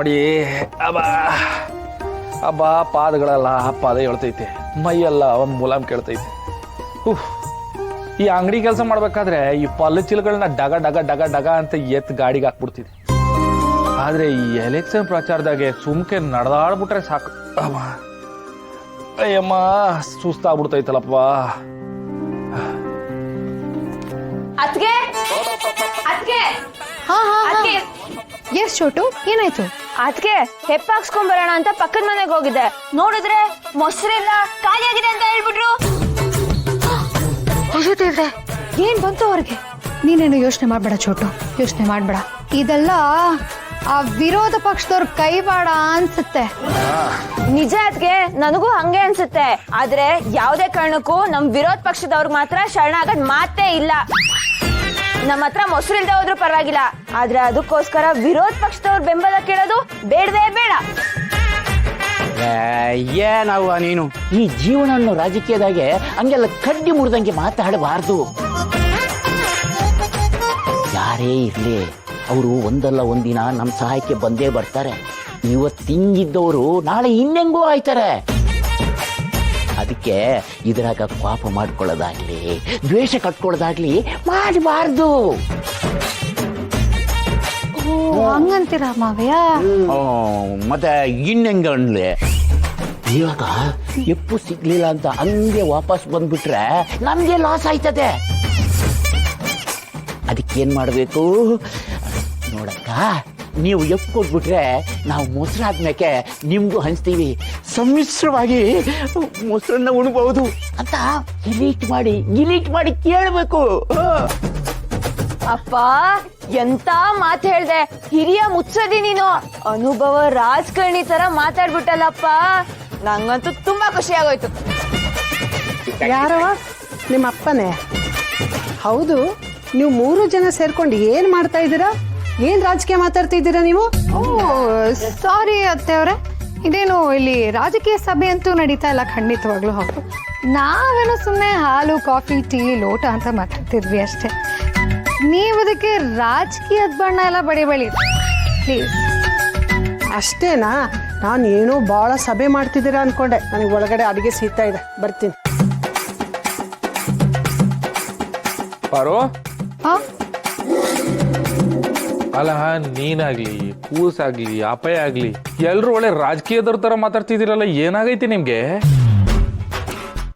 ಮಾಡಿ ಅಬ್ಬಾ ಅಬ್ಬಾ ಪಾದಗಳೆಲ್ಲ ಪಾದ ಹೇಳ್ತೈತೆ, ಮೈಯೆಲ್ಲ ಒಂದು ಮುಲಾಮ್ ಕೇಳ್ತೈತೆ. ಈ ಅಂಗಡಿ ಕೆಲಸ ಮಾಡ್ಬೇಕಾದ್ರೆ ಈ ಪಲ್ಲು ಚೀಲಗಳನ್ನ ಡಗ ಡಗ ಡಗ ಡಗ ಅಂತ ಎತ್ತು ಗಾಡಿಗೆ ಹಾಕ್ಬಿಡ್ತಿದ್ದೆ. ಆದ್ರೆ ಈ ಎಲೆಕ್ಷನ್ ಪ್ರಚಾರದಾಗೆ ಸುಮ್ಕೆ ನಡೆದಾಡ್ಬಿಟ್ರೆ ಸಾಕು, ಅಯ್ಯಮ್ಮ ಸುಸ್ತಾಗ್ಬಿಡ್ತೈತಲ್ಲಪ್ಪ. ಅದ್ಕೆ ಎಸ್ ಚೋಟು, ಏನಾಯ್ತು? ಅದ್ಕೆ ಹೆಪ್ಪಾಕ್ಸ್ಕೊಂಡ್ ಬರೋಣ ಅಂತ ಪಕ್ಕದ ಮನೆಗೆ ಹೋಗಿದ್ದೆ. ನೋಡಿದ್ರೆ ಮೊಸರೆಲ್ಲ ಖಾಲಿಯಾಗಿದೆ ಅಂತ ಹೇಳ್ಬಿಟ್ರು. ಏನ್ ಬಂತು ಅವ್ರಿಗೆ? ನೀನೇನು ಯೋಚನೆ ಮಾಡ್ಬೇಡ ಚೋಟು, ಯೋಚನೆ ಮಾಡ್ಬೇಡ. ಇದೆಲ್ಲ ಆ ವಿರೋಧ ಪಕ್ಷದವ್ರ ಕೈವಾಡ ಅನ್ಸುತ್ತೆ. ನಿಜ ಅದ್ಕೆ ನನಗೂ ಹಂಗೆ ಅನ್ಸುತ್ತೆ. ಆದ್ರೆ ಯಾವ್ದೇ ಕಾರಣಕ್ಕೂ ನಮ್ ವಿರೋಧ ಪಕ್ಷದವ್ರಿಗೆ ಮಾತ್ರ ಶರಣಾಗದ್ ಮಾತೇ ಇಲ್ಲ. ನಮ್ಮ ಹತ್ರ ಮೊಸರು ಇಲ್ದೆ ಹೋದ್ರು ಪರವಾಗಿಲ್ಲ, ಆದ್ರೆ ಅದಕ್ಕೋಸ್ಕರ ವಿರೋಧ ಪಕ್ಷದವ್ರ ಬೆಂಬಲ ಕೇಳೋದು ಬೇಡವೇ ಬೇಡ. ಏನವ್ವ ನೀನು ಈ ಜೀವನ ಅನ್ನೋ ರಾಜಕೀಯದಾಗೆ ಹಂಗೆಲ್ಲ ಕಡ್ಡಿ ಮುರಿದಂಗೆ ಮಾತಾಡಬಾರ್ದು. ಯಾರೇ ಇರ್ಲಿ, ಅವರು ಒಂದಲ್ಲ ಒಂದಿನ ನಮ್ಮ ಸಹಾಯಕ್ಕೆ ಬಂದೇ ಬರ್ತಾರೆ. ಇವತ್ತಿಂಗಿದ್ದವರು ನಾಳೆ ಇನ್ನೆಂಗೋ ಆಯ್ತಾರೆ. ಅದಕ್ಕೆ ಇದ್ರಾಗ ಪಾಪ ಮಾಡ್ಕೊಳ್ಳೋದಾಗ್ಲಿ ದ್ವೇಷ ಕಟ್ಕೊಳ್ಳೋದಾಗ್ಲಿ ಮಾಡಬಾರ್ದು. ಹಂಗಂತೀರ ಮಾವಯ್ಯ? ಮತ್ತೆ ಇನ್ನೆಂಗ ಅನ್ಲಿ, ಇವಾಗ ಎಪ್ಪು ಸಿಗ್ಲಿಲ್ಲ ಅಂತ ಹಂಗೆ ವಾಪಸ್ ಬಂದ್ಬಿಟ್ರೆ ನಮ್ಗೆ ಲಾಸ್ ಆಯ್ತದೆ. ಅದಕ್ಕೇನ್ ಮಾಡ್ಬೇಕು ನೋಡಕ್ಕ, ನೀವು ಎಪ್ಪು ಕೊಟ್ಬಿಟ್ರೆ ನಾವು ಮೊಸರಾದ್ಮೇಲೆ ನಿಮ್ಗೂ ಹಂಚ್ತೀವಿ, ಸಮ್ಮಿಶ್ರವಾಗಿ ಮೊಸರನ್ನ ಉಣ್ಬಹುದು ಅಂತ ಗಿಲೀಟ್ ಮಾಡಿ ಕೇಳಬೇಕು. ಅಪ್ಪ ಎಂತ ಮಾತು ಹೇಳ್ದೆ, ಹಿರಿಯ ಮುತ್ಸದಿ ನೀನು. ಅನುಭವ ರಾಜಕಾರಣಿ ತರ ಮಾತಾಡ್ಬಿಟ್ಟಲ್ಲಪ್ಪ, ನಂಗಂತೂ ತುಂಬಾ ಖುಷಿ ಆಗೋಯ್ತು. ಯಾರವ? ನಿಮ್ಮ ಅಪ್ಪನೇ? ಹೌದು, ನೀವು 3 ಜನ ಸೇರ್ಕೊಂಡು ಏನ್ ಮಾಡ್ತಾ ಇದ್ದೀರಾ? ಏನ್ ರಾಜಕೀಯ ಮಾತಾಡ್ತಿದ್ದೀರಾ ನೀವು? ಸಾರಿ ಅತ್ತೆಯವ್ರೆ, ಇದೇನು ಇಲ್ಲಿ ರಾಜಕೀಯ ಸಭೆ ಅಂತೂ ನಡೀತಾ ಇಲ್ಲ. ಖಂಡಿತವಾಗ್ಲೂ ಹೌದು, ನಾವೇನೋ ಸುಮ್ಮನೆ ಹಾಲು ಕಾಫಿ ಟೀ ಲೋಟ ಅಂತ ಮಾತಾಡ್ತಿದ್ವಿ ಅಷ್ಟೇ. ನೀವು ಅದಕ್ಕೆ ರಾಜಕೀಯದ ಬಣ್ಣ ಎಲ್ಲ ಬಡಿಬೇಡಿ ಪ್ಲೀಸ್. ಅಷ್ಟೇನಾ? ನಾನು ಏನೋ ಬಹಳ ಸಭೆ ಮಾಡ್ತಿದ್ದೀರಾ ಅನ್ಕೊಂಡೆ. ನನಗೆ ಒಳಗಡೆ ಅಡಿಗೆ ಸಿಗ್ತಾ ಇದೆ, ಬರ್ತೀನಿ. ಪಾರು, ಅಲ್ಲ ನೀನಾಗ್ಲಿ ಕೂಸಾಗ್ಲಿ ಅಪಾಯ ಆಗ್ಲಿ ಎಲ್ರು ಒಳ್ಳೆ ರಾಜಕೀಯದವ್ರ ತರ ಮಾತಾಡ್ತಿದ್ದೀರಲ್ಲ, ಏನಾಗೈತಿ ನಿಮ್ಗೆ?